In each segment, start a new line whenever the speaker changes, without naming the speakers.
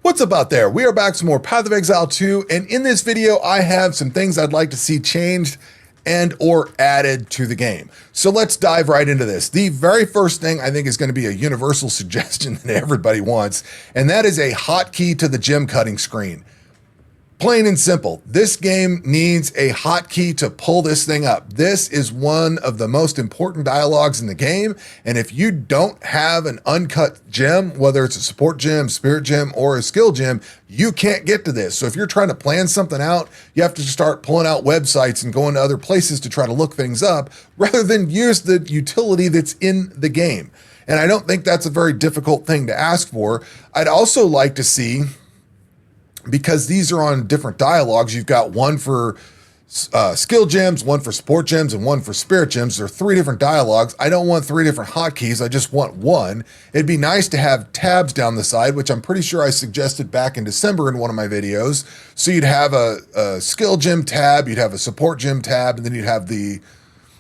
What's up out there? We are back with some more Path of Exile 2, and in this video I have some things I'd like to see changed and or added to the game. So let's dive right into this. The very first thing I think is going to be a universal suggestion that everybody wants, and that is a hotkey to the gem cutting screen. Plain and simple, this game needs a hotkey to pull this thing up. This is one of the most important dialogues in the game, and if you don't have an uncut gem, whether it's a support gem, spirit gem, or a skill gem, you can't get to this. So if you're trying to plan something out, you have to start pulling out websites and going to other places to try to look things up, rather than use the utility that's in the game. And I don't think that's a very difficult thing to ask for. I'd also like to see, because these are on different dialogues, you've got one for skill gems, one for support gems, and one for spirit gems. There are three different dialogues. I don't want three different hotkeys. I just want one. It'd be nice to have tabs down the side, which I'm pretty sure I suggested back in December in one of my videos. So you'd have a skill gem tab, you'd have a support gem tab, and then you'd have the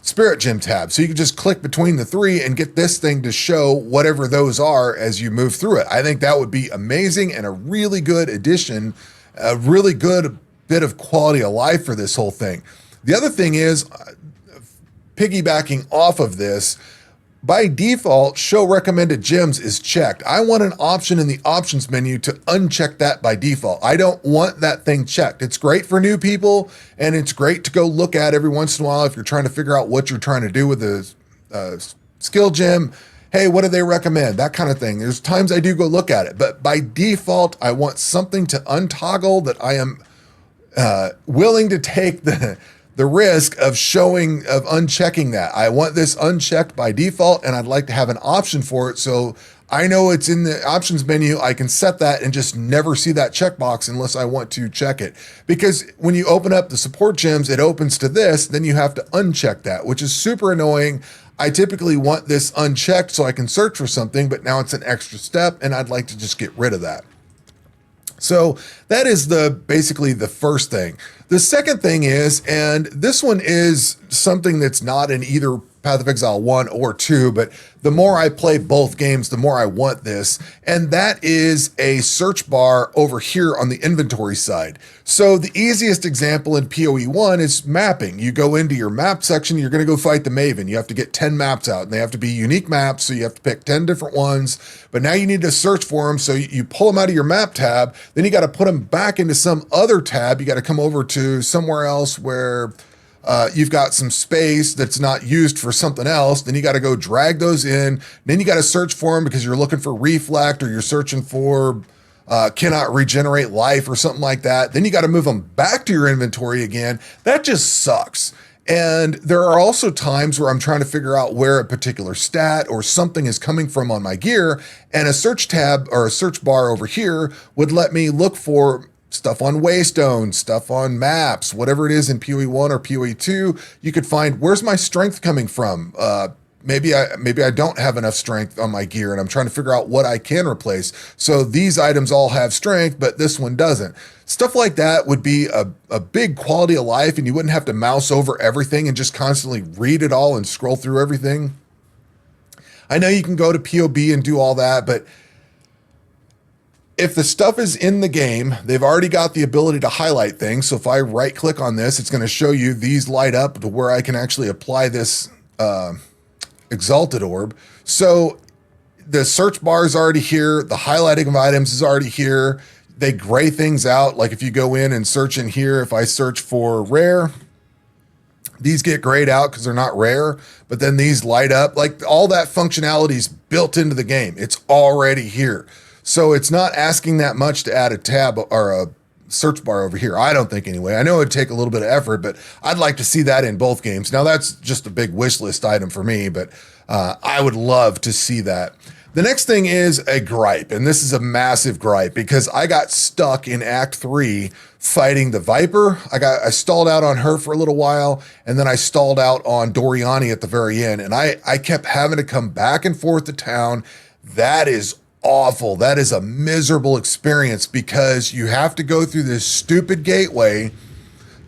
spirit gem tab. So you can just click between the three and get this thing to show whatever those are as you move through it. I think that would be amazing and a really good addition, a really good bit of quality of life for this whole thing. The other thing is, piggybacking off of this, by default, show recommended gems is checked. I want an option in the options menu to uncheck that by default. I don't want that thing checked. It's great for new people, and it's great to go look at every once in a while if you're trying to figure out what you're trying to do with the skill gem. Hey, what do they recommend? That kind of thing. There's times I do go look at it, but by default, I want something to untoggle that I am willing to take the risk of unchecking that. I want this unchecked by default, and I'd like to have an option for it. So I know it's in the options menu. I can set that and just never see that checkbox unless I want to check it. Because when you open up the support gems, it opens to this, then you have to uncheck that, which is super annoying. I typically want this unchecked so I can search for something, but now it's an extra step, and I'd like to just get rid of that. So that is basically the first thing. The second thing is, and this one is something that's not in either Path of Exile 1 or 2, but the more I play both games, the more I want this, and that is a search bar over here on the inventory side. So the easiest example in PoE 1 is mapping. You go into your map section, you're going to go fight the Maven. You have to get 10 maps out, and they have to be unique maps, so you have to pick 10 different ones, but now you need to search for them, so you pull them out of your map tab, then you got to put them back into some other tab. You got to come over to somewhere else where you've got some space that's not used for something else. Then you got to go drag those in. Then you got to search for them because you're looking for reflect, or you're searching for cannot regenerate life or something like that. Then you got to move them back to your inventory again. That just sucks. And there are also times where I'm trying to figure out where a particular stat or something is coming from on my gear, and a search tab or a search bar over here would let me look for stuff on Waystone, stuff on maps, whatever it is in PoE 1 or PoE 2. You could find, where's my strength coming from? Maybe I don't have enough strength on my gear, and I'm trying to figure out what I can replace. So these items all have strength, but this one doesn't. Stuff like that would be a big quality of life, and you wouldn't have to mouse over everything and just constantly read it all and scroll through everything. I know you can go to POB and do all that, but if the stuff is in the game, they've already got the ability to highlight things. So if I right click on this, it's going to show you these light up to where I can actually apply this exalted orb. So the search bar is already here. The highlighting of items is already here. They gray things out. Like if you go in and search in here, if I search for rare, these get grayed out because they're not rare, but then these light up. Like all that functionality is built into the game. It's already here. So it's not asking that much to add a tab or a search bar over here. I don't think anyway. I know it'd take a little bit of effort, but I'd like to see that in both games. Now that's just a big wish list item for me, but I would love to see that. The next thing is a gripe, and this is a massive gripe because I got stuck in Act 3 fighting the Viper. I stalled out on her for a little while, and then I stalled out on Doriani at the very end, and I kept having to come back and forth to town. That is awful. That is a miserable experience because you have to go through this stupid gateway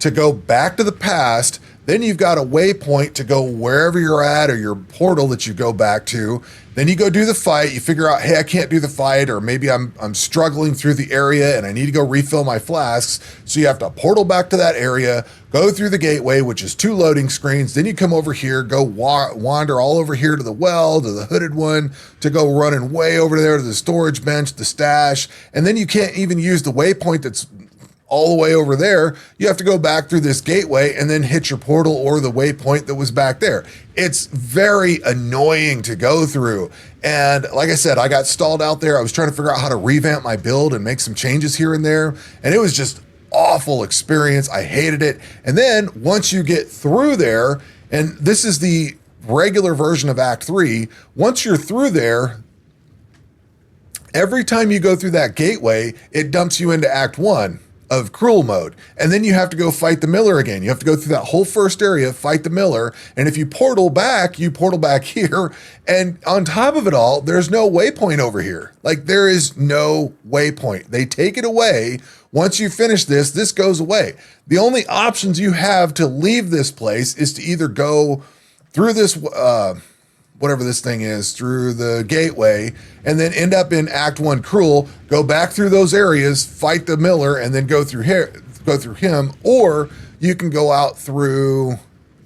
to go back to the past. Then you've got a waypoint to go wherever you're at, or your portal that you go back to. Then you go do the fight. You figure out, hey, I can't do the fight, or maybe I'm struggling through the area and I need to go refill my flasks. So you have to portal back to that area, go through the gateway, which is 2 loading screens. Then you come over here, go wander all over here to the well, to the hooded one, to go running way over there to the storage bench, the stash. And then you can't even use the waypoint that's all the way over there. You have to go back through this gateway and then hit your portal or the waypoint that was back there. It's very annoying to go through. And like I said, I got stalled out there. I was trying to figure out how to revamp my build and make some changes here and there. And it was just awful experience. I hated it. And then once you get through there, and this is the regular version of Act 3, once you're through there, every time you go through that gateway, it dumps you into Act 1 of cruel mode. And then you have to go fight the Miller again. You have to go through that whole first area, fight the Miller. And if you portal back, you portal back here. And on top of it all, there's no waypoint over here. Like, there is no waypoint. They take it away. Once you finish this, this goes away. The only options you have to leave this place is to either go through this, whatever this thing is, through the gateway, and then end up in Act 1 Cruel, go back through those areas, fight the Miller, and then go through him, or you can go out through,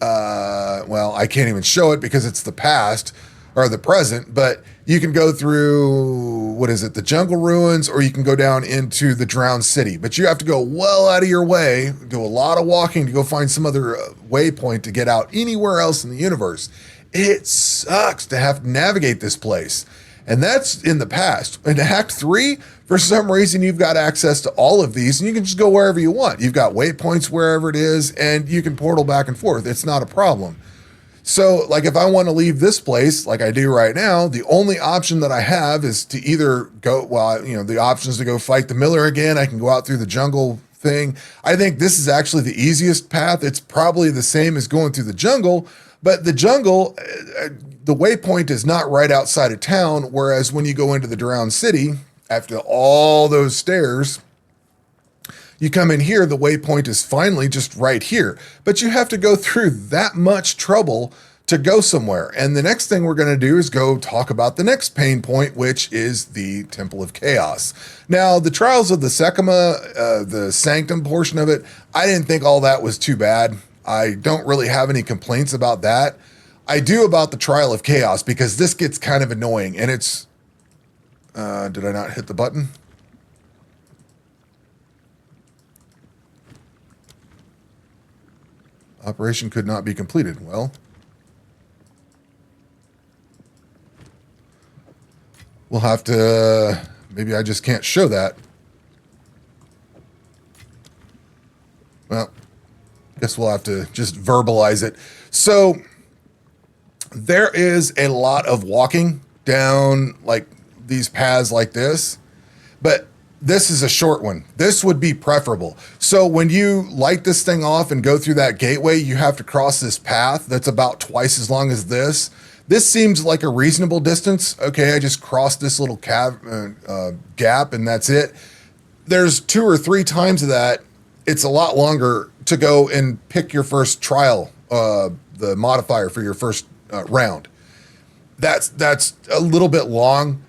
well, I can't even show it because it's the past, or the present, but you can go through, what is it, the Jungle Ruins, or you can go down into the Drowned City. But you have to go well out of your way, do a lot of walking to go find some other waypoint to get out anywhere else in the universe. It sucks to have to navigate this place. And that's in the past. In Act 3, for some reason, you've got access to all of these, and you can just go wherever you want. You've got waypoints wherever it is, and you can portal back and forth. It's not a problem. So, like, if I want to leave this place, like I do right now, the only option that I have is to either go, well, you know, the option is to go fight the Miller again. I can go out through the jungle thing. I think this is actually the easiest path. It's probably the same as going through the jungle, but the jungle, the waypoint is not right outside of town, whereas when you go into the Drowned City, after all those stairs, you come in here, the waypoint is finally just right here. But you have to go through that much trouble to go somewhere. And the next thing we're going to do is go talk about the next pain point, which is the Temple of Chaos. Now, the Trials of the Sekima, the Sanctum portion of it, I didn't think all that was too bad. I don't really have any complaints about that. I do about the Trial of Chaos, because this gets kind of annoying. And it's... did I not hit the button? Operation could not be completed. Well, we'll have to, maybe I just can't show that. Well, guess we'll have to just verbalize it. So there is a lot of walking down like these paths like this, but this is a short one. This would be preferable. So when you light this thing off and go through that gateway, you have to cross this path that's about twice as long as this. This seems like a reasonable distance. Okay, I just crossed this little gap and that's it. There's 2 or 3 times of that. It's a lot longer to go and pick your first trial, the modifier for your first round. That's a little bit long.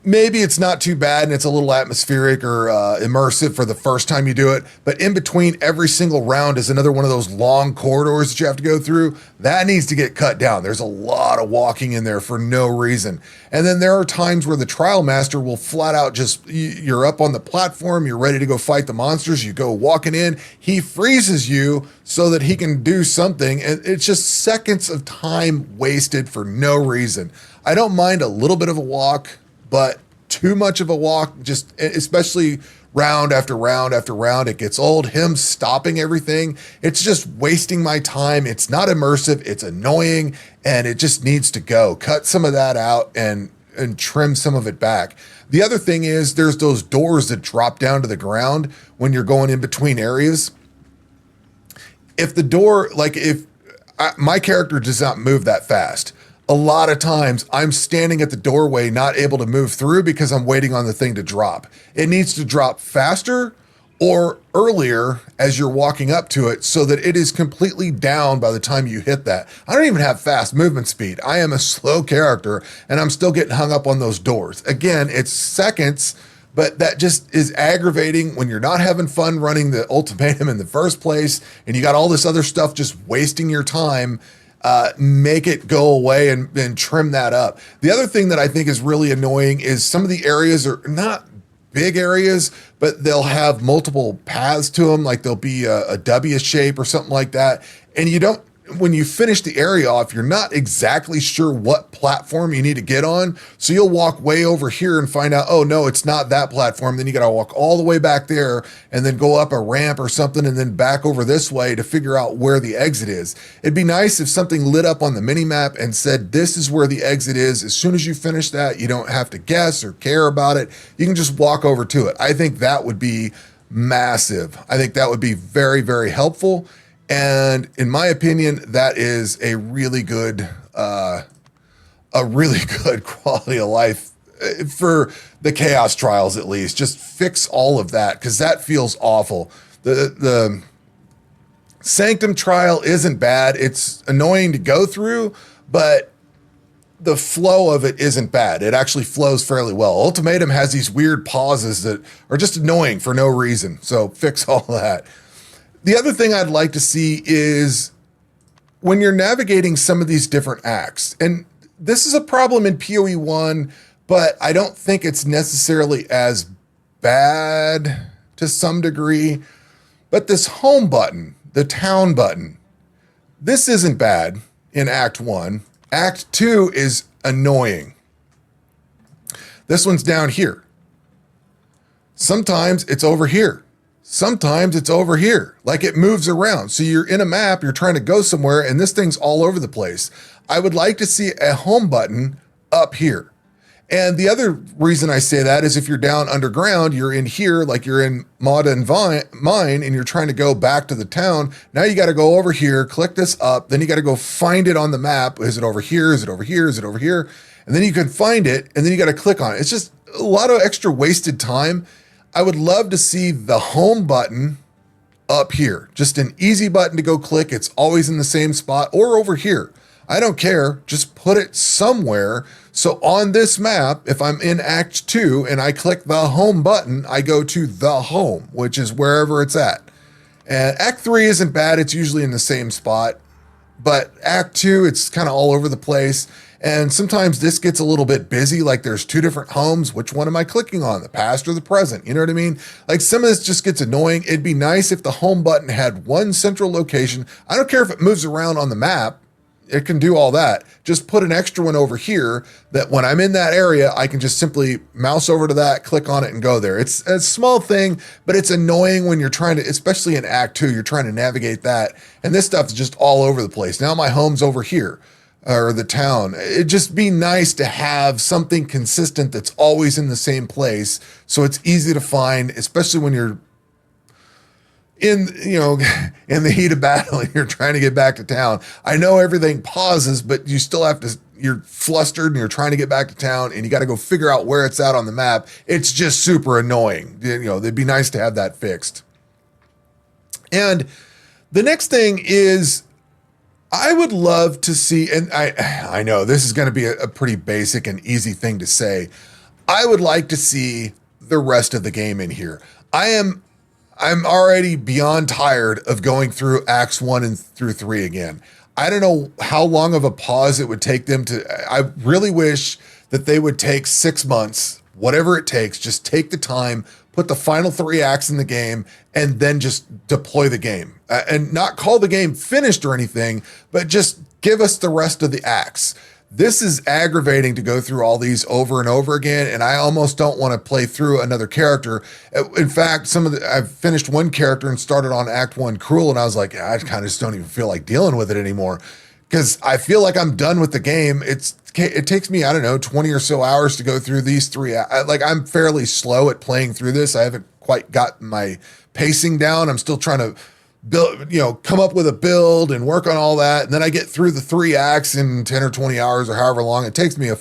Maybe it's not too bad and it's a little atmospheric or immersive for the first time you do it, but in between every single round is another one of those long corridors that you have to go through. That needs to get cut down. There's a lot of walking in there for no reason. And then there are times where the trial master will flat out just, you're up on the platform, you're ready to go fight the monsters, you go walking in, he freezes you so that he can do something, and it's just seconds of time wasted for no reason. I don't mind a little bit of a walk, but too much of a walk, just especially round after round after round, it gets old. Him stopping everything, it's just wasting my time. It's not immersive, it's annoying, and it just needs to go. Cut some of that out and trim some of it back. The other thing is there's those doors that drop down to the ground when you're going in between areas. If the door, like my character does not move that fast. A lot of times I'm standing at the doorway, not able to move through because I'm waiting on the thing to drop. It needs to drop faster, or earlier as you're walking up to it so that it is completely down by the time you hit that. I don't even have fast movement speed. I am a slow character and I'm still getting hung up on those doors. Again, it's seconds, but that just is aggravating when you're not having fun running the ultimatum in the first place and you got all this other stuff just wasting your time. Make it go away and trim that up. The other thing that I think is really annoying is some of the areas are not big areas, but they'll have multiple paths to them. Like there'll be a W shape or something like that. And you don't, when you finish the area off, you're not exactly sure what platform you need to get on. So you'll walk way over here and find out, oh no, it's not that platform. Then you got to walk all the way back there and then go up a ramp or something and then back over this way to figure out where the exit is. It'd be nice if something lit up on the mini map and said, this is where the exit is. As soon as you finish that, you don't have to guess or care about it. You can just walk over to it. I think that would be massive. I think that would be very, very helpful. And in my opinion, that is a really good quality of life for the Chaos Trials, at least. Just fix all of that because that feels awful. The Sanctum Trial isn't bad. It's annoying to go through, but the flow of it isn't bad. It actually flows fairly well. Ultimatum has these weird pauses that are just annoying for no reason. So fix all that. The other thing I'd like to see is when you're navigating some of these different acts, and this is a problem in PoE 1, but I don't think it's necessarily as bad to some degree, but this home button, the town button, this isn't bad in Act 1. Act 2 is annoying. This one's down here. Sometimes it's over here. Sometimes it's over here, like it moves around. So you're in a map, you're trying to go somewhere, and this thing's all over the place. I would like to see a home button up here. And the other reason I say that is if you're down underground, you're in here, like you're in Mod and Mine, and you're trying to go back to the town. Now you got to go over here, click this up, then you got to go find it on the map. Is it over here? Is it over here? Is it over here? And then you can find it, and then you got to click on it. It's just a lot of extra wasted time. I would love to see the home button up here, just an easy button to go click. It's always in the same spot or over here. I don't care. Just put it somewhere. So on this map, if I'm in Act 2 and I click the home button, I go to the home, which is wherever it's at. And Act 3 isn't bad. It's usually in the same spot. But Act 2, it's kind of all over the place. And sometimes this gets a little bit busy, like there's two different homes. Which one am I clicking on, the past or the present? You know what I mean? Like some of this just gets annoying. It'd be nice if the home button had one central location. I don't care if it moves around on the map. It can do all that. Just put an extra one over here that when I'm in that area, I can just simply mouse over to that, click on it and go there. It's a small thing, but it's annoying when you're trying to, especially in Act 2, you're trying to navigate that. And this stuff is just all over the place. Now my home's over here. Or the town. It'd just be nice to have something consistent that's always in the same place so it's easy to find, especially when you're in the heat of battle and you're trying to get back to town. I know everything pauses, but you still have to, you're flustered and you're trying to get back to town and you got to go figure out where it's at on the map. It's just super annoying. It'd be nice to have that fixed. And the next thing is, I would love to see, and I know this is going to be a pretty basic and easy thing to say. I would like to see the rest of the game in here. I'm already beyond tired of going through Acts 1 and through 3 again. I don't know how long of a pause it would take them to, I really wish that they would take 6 months, whatever it takes, just take the time, put the final 3 acts in the game, and then just deploy the game. And not call the game finished or anything, but just give us the rest of the acts. This is aggravating to go through all these over and over again, and I almost don't want to play through another character. In fact, I've finished one character and started on Act 1 Cruel, and I was like, I kind of just don't even feel like dealing with it anymore, because I feel like I'm done with the game. It takes me, I don't know, 20 or so hours to go through these 3. Like, I'm fairly slow at playing through this. I haven't quite gotten my pacing down. I'm still trying to build, come up with a build and work on all that. And then I get through the 3 acts in 10 or 20 hours or however long it takes me to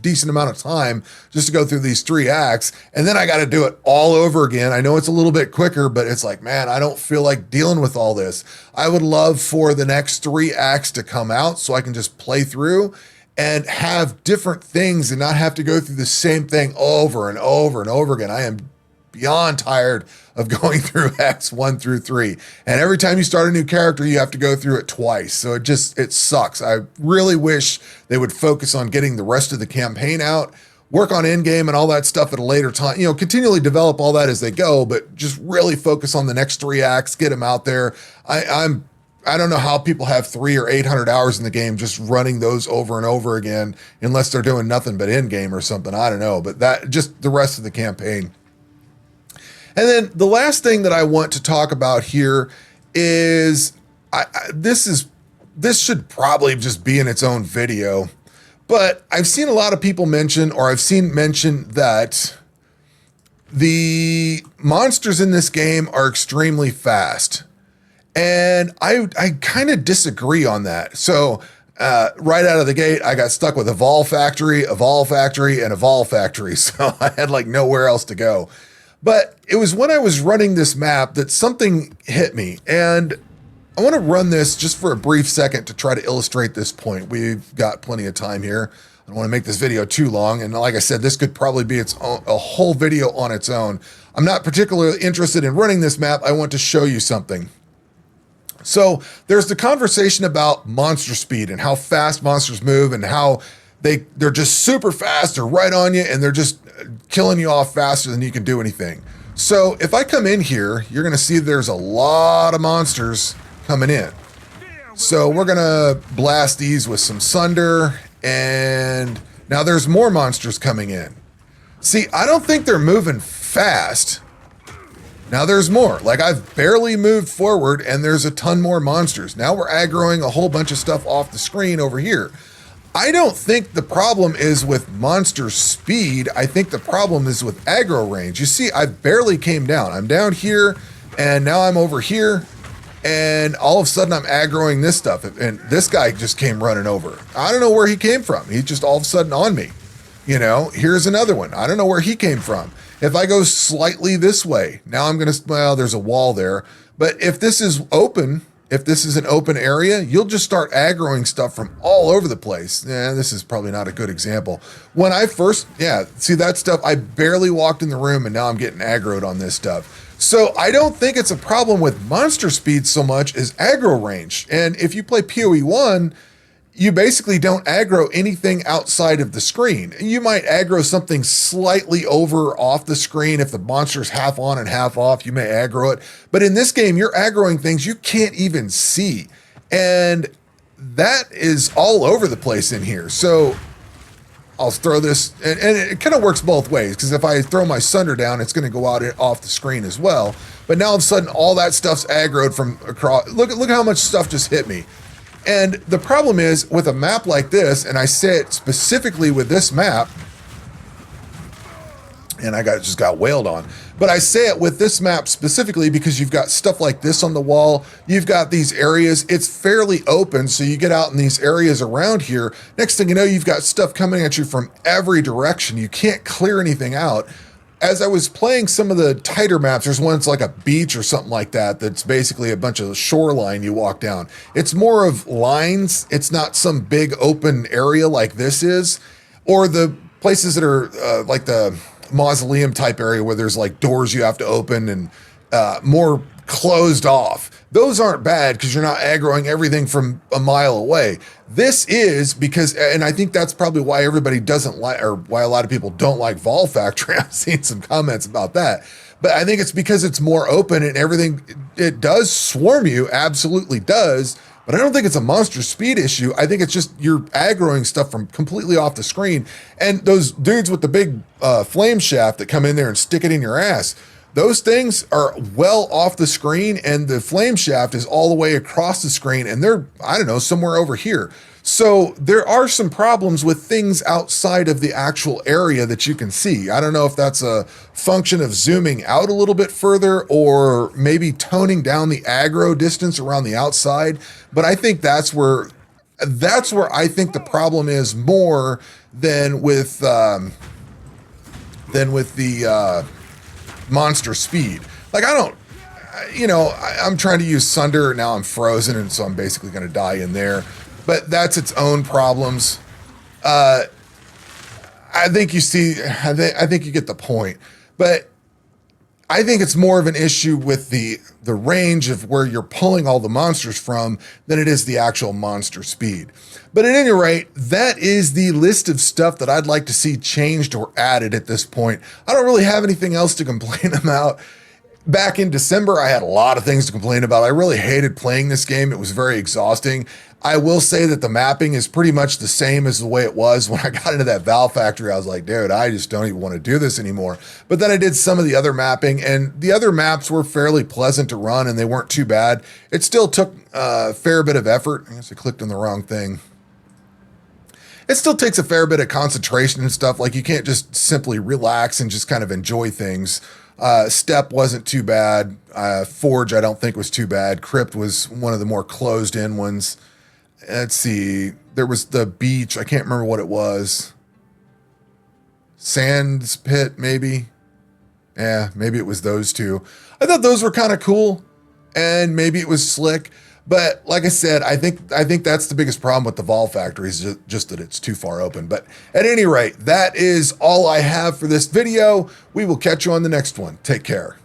decent amount of time just to go through these 3 acts. And then I got to do it all over again. I know it's a little bit quicker, but it's like, man, I don't feel like dealing with all this. I would love for the next 3 acts to come out so I can just play through and have different things and not have to go through the same thing over and over and over again. I am beyond tired of going through acts 1 through 3. And every time you start a new character, you have to go through it twice. So it sucks. I really wish they would focus on getting the rest of the campaign out, work on endgame and all that stuff at a later time, you know, continually develop all that as they go, but just really focus on the next 3 acts, get them out there. I don't know how people have 300 or 800 hours in the game just running those over and over again, unless they're doing nothing but endgame or something. I don't know, but that just the rest of the campaign. And then the last thing that I want to talk about here is this should probably just be in its own video, but I've seen a lot of people mention, or I've seen mention that the monsters in this game are extremely fast. And I kind of disagree on that. So right out of the gate, I got stuck with Evolve Factory, and Evolve Factory. So I had like nowhere else to go. But it was when I was running this map that something hit me. And I want to run this just for a brief second to try to illustrate this point. We've got plenty of time here. I don't want to make this video too long. And like I said, this could probably be its own, a whole video on its own. I'm not particularly interested in running this map. I want to show you something. So there's the conversation about monster speed and how fast monsters move and how they're just super fast. They're right on you and they're just killing you off faster than you can do anything. So if I come in here, you're going to see there's a lot of monsters coming in. So we're going to blast these with some Sunder, and now there's more monsters coming in. See, I don't think they're moving fast. Now there's more. Like, I've barely moved forward and there's a ton more monsters. Now we're aggroing a whole bunch of stuff off the screen over here. I don't think the problem is with monster speed. I think the problem is with aggro range. You see, I barely came down. I'm down here and now I'm over here, and all of a sudden I'm aggroing this stuff. And this guy just came running over. I don't know where he came from. He's just all of a sudden on me. You know, here's another one. I don't know where he came from. If I go slightly this way, now I'm going to, well, there's a wall there. But if this is open, if this is an open area, you'll just start aggroing stuff from all over the place. Yeah, this is probably not a good example. When I first, see that stuff, I barely walked in the room and now I'm getting aggroed on this stuff. So I don't think it's a problem with monster speed so much as aggro range. And if you play PoE 1, you basically don't aggro anything outside of the screen. You might aggro something slightly over off the screen. If the monster's half on and half off, you may aggro it. But in this game, you're aggroing things you can't even see. And that is all over the place in here. So I'll throw this, and it kind of works both ways, because if I throw my Sunder down, it's going to go out off the screen as well. But now all of a sudden, all that stuff's aggroed from across. Look how much stuff just hit me. And the problem is with a map like this, and I say it specifically with this map, and I just got wailed on, but I say it with this map specifically because you've got stuff like this on the wall. You've got these areas. It's fairly open, so you get out in these areas around here. Next thing you know, you've got stuff coming at you from every direction. You can't clear anything out. As I was playing some of the tighter maps, there's one that's like a beach or something like that, that's basically a bunch of shoreline you walk down. It's more of lines. It's not some big open area like this is, or the places that are like the mausoleum type area where there's like doors you have to open and more closed off. Those aren't bad because you're not aggroing everything from a mile away. This is because, and I think that's probably why everybody doesn't like, or why a lot of people don't like Evolve Factory. I've seen some comments about that, but I think it's because it's more open and everything, it does swarm you, absolutely does. But I don't think it's a monster speed issue. I think it's just you're aggroing stuff from completely off the screen. And those dudes with the big flame shaft that come in there and stick it in your ass, those things are well off the screen, and the flame shaft is all the way across the screen, and they're, I don't know, somewhere over here. So there are some problems with things outside of the actual area that you can see. I don't know if that's a function of zooming out a little bit further or maybe toning down the aggro distance around the outside, but I think that's where I think the problem is more than with the monster speed. Like I don't, you know, I'm trying to use Sunder, now I'm frozen, and so I'm basically going to die in there. But that's its own problems. I think you see, I think you get the point. But I think it's more of an issue with the range of where you're pulling all the monsters from than it is the actual monster speed. But at any rate, that is the list of stuff that I'd like to see changed or added at this point. I don't really have anything else to complain about. Back in December, I had a lot of things to complain about. I really hated playing this game. It was very exhausting. I will say that the mapping is pretty much the same as the way it was when I got into that Valve factory. I was like, dude, I just don't even want to do this anymore. But then I did some of the other mapping, and the other maps were fairly pleasant to run, and they weren't too bad. It still took a fair bit of effort. I guess I clicked on the wrong thing. It still takes a fair bit of concentration and stuff. Like, you can't just simply relax and just kind of enjoy things. Step wasn't too bad. Forge, I don't think was too bad. Crypt was one of the more closed in ones. Let's see. There was the beach. I can't remember what it was. Sands Pit, maybe. Yeah, maybe it was those two. I thought those were kind of cool, and maybe it was slick. But like I said, I think that's the biggest problem with the Valve factory is just that it's too far open. But at any rate, that is all I have for this video. We will catch you on the next one. Take care.